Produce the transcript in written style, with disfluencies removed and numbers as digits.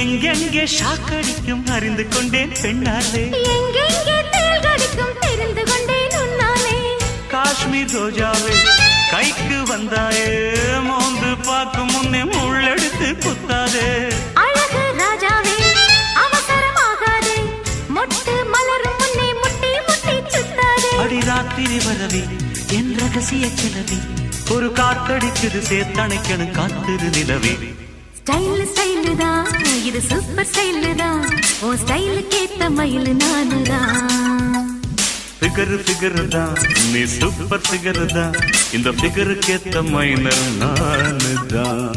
எங்கெங்கே ஷாக்கடிக்கும் அறிந்து கொண்டேன் பெண்ணாலே, எங்கெங்கே தேள் கடிக்கும் தெரிந்து கொண்டேன் உன்னாலே. காஷ்மீர் ரோஜாவே கைக்கு வந்தாயே, மோந்து பார்க்கும் முன்னே முள்ளெடுத்து குத்தாதே. அழகு ராஜாவே அவசரமாகாதே, மொட்டு மலரும் முன்னே முட்டி முட்டி சுத்தாதே. அடி ராத்திரி வரவி என் ரகசிய கிளவி, ஒரு காத்தடிக்குது சேர்த்தணைக்கணும் காத்திரு நிலவே. ஸ்டைல் ஸ்டைலு தான் இது சூப்பர் ஸ்டைலு தான், ஓ ஸ்டைலுக்கு ஏத்த மயில் நானுதான். ஃபிகர் ஃபிகர் தான் நீ சூப்பர் ஃபிகர் தான், இந்த ஃபிகருக்கு ஏத்த மைனர் நானு தான்.